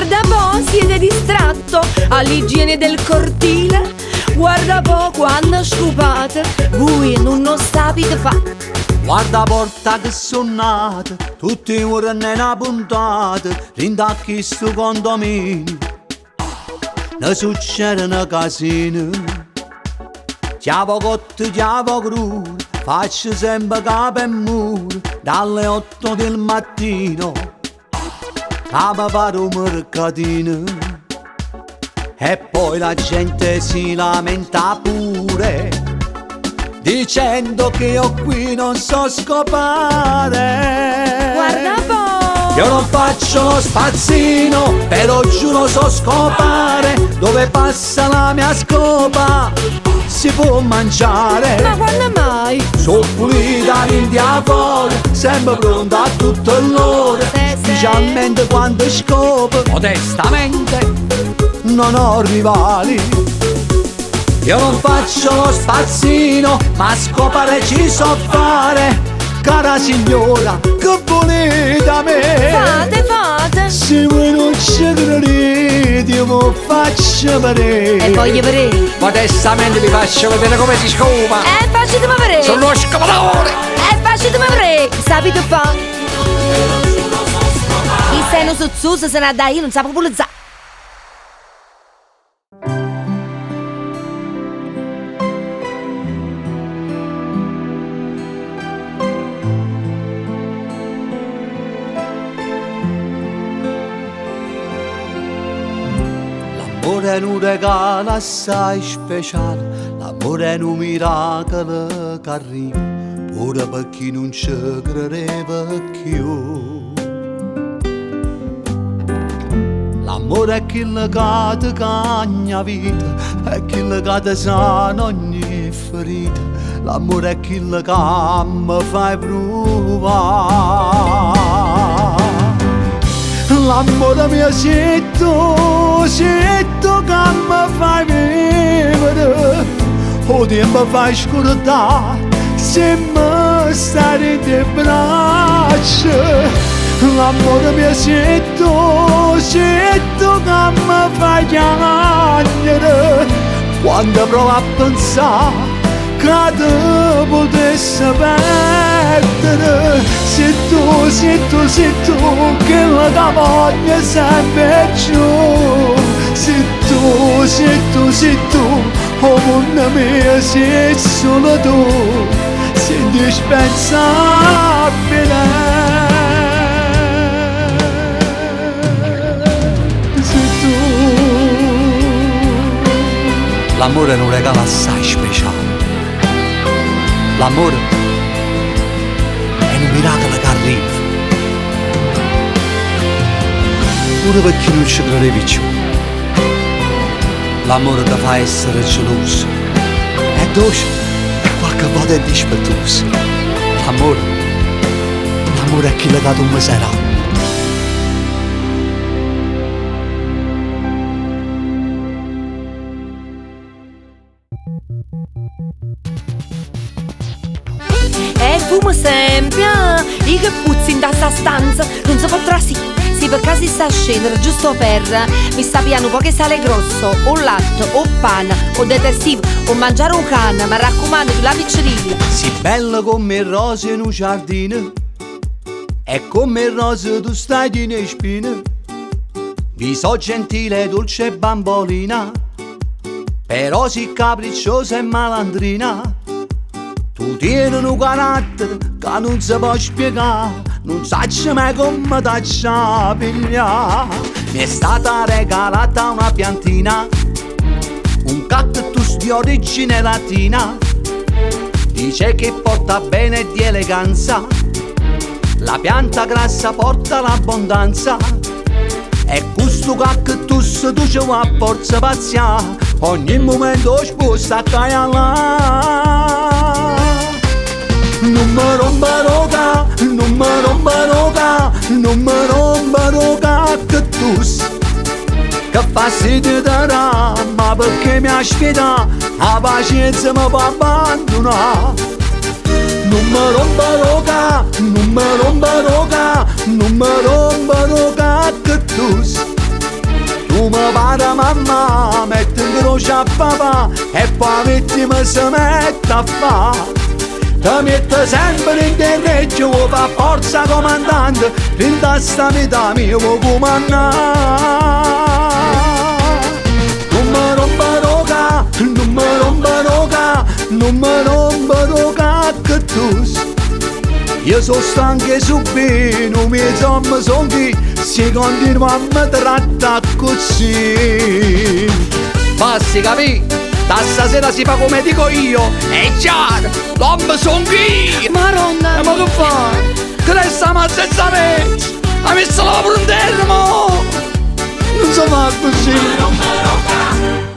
Guarda po', siete distratto all'igiene del cortile. Guarda po' quando scopate, voi non sapete fa. Guarda porta che sono nata, tutti i giorni è una puntata, rindacchi sto condominio. Ne succedono casini, chiavo cotto, chiavo crudo, faccio sempre capo e muro, dalle 8 del mattino, a mi fare un mercatino. E poi la gente si lamenta pure, dicendo che io qui non so scopare. Guarda po', Io non faccio lo spazzino, però giuro so scopare. Dove passa la mia scopa si può mangiare. ma quando mai? Sono pulita l'India fuori, sempre pronta a tutto l'ora. Specialmente quando scopo, modestamente non ho rivali. Io non faccio lo spazzino, ma scopare ci so fare. Cara signora, che volete a me? Fate. Se voi non ci credete, io mi faccio vedere. E voglio vedere. Modestamente vi faccio vedere come si scopa. Facetemi vedere. Sono uno scopatore. Facetemi vedere. Sapete fa? Il seno sozzoso se ne dà io non sapevo pulizzare. L'amore è un regalo assai speciale, l'amore è un miracolo che arriva, pure per chi non ci credeva più. L'amore è quello che ti cagna vita, è quello che ti sana ogni ferita, l'amore è quello che mi fai provare. L'amore mio sento che mi fai vivere, o tempo fai scordare se mi stai in te braccia. L'amore mio sento che mi fai piangere, quando provo a pensare che ti potessi perdere. Se tu che la voglia sempre giù. Se tu, oh monna mia, sei solo tu, sei indispensabile. Se tu. L'amore è un regalo assai speciale. L'amore è un miracolo che arriva, pure per chi non ci credevi più. L'amore ti fa essere geloso, è dolce e qualche volta è dispettoso. L'amore è quello che tu mi sarai. Fumo sempre, i che puzzi in sta stanza, non si potrà sì perché si sta a scendere giusto per mi sta piano poche sale grosso, o latte, o pane, o detersivo, o mangiare un cane, mi raccomando più la piccerina. Si bella come rose in un giardino, e come rose tu stai in spine. Vi so gentile, dolce bambolina, però si capricciosa e malandrina. Tu tieni un carattere che non si può spiegare, non sai mai come ti pigliare. Mi è stata regalata una piantina, un cactus di origine latina, dice che porta bene di eleganza, la pianta grassa porta l'abbondanza, e questo cactus tu ci va a forza pazzia, ogni momento sposta a caia là. Non mi rompa roga cactus, che fastidio darà, ma perché mi sfida, la pazienza mi può abbandonare. Non mi rompa roga cactus, Tu mi para mamma, metti in croce a papà e poi mettimi se mette a fa. Ti mette sempre in terreggio, fa forza comandante, in testa metà mia vuoi comandare. Non mi rompa roca, non mi rompa roca, non mi rompa roca che tu. Io sono stanco e so bene, i miei sommi sono chi, si continua a mi trattare così. Basti capì? Da stasera si fa come dico io, è chiaro, l'uomo son chi? Maronna! Ma che fai? Che resta ma senza me? Ha messo la frontiera, mo! Non si fa così!